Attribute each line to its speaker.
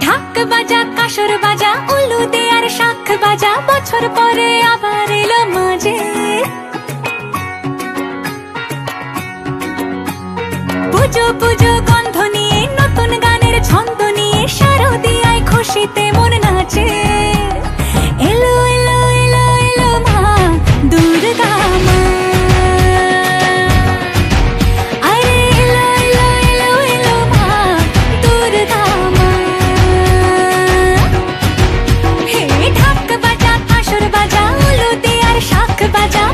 Speaker 1: ঢাক বাজা কাসর বাজা উলু দে আর শাখ বাজা, বছর পরে আবার এলো মাঝে। পুজো পুজো গন্ধ নিয়ে নতুন গানের ছন্দ নিয়ে শারদিয়ায় খুশিতে মন নাচে। এলো এলো এলো এলো মা দুর্গা মা, আরে এলো এলো এলো এলো মা দুর্গা মা। হে ঢাক বাজা কাসর বাজা উলু দে আর শাখ বাজা,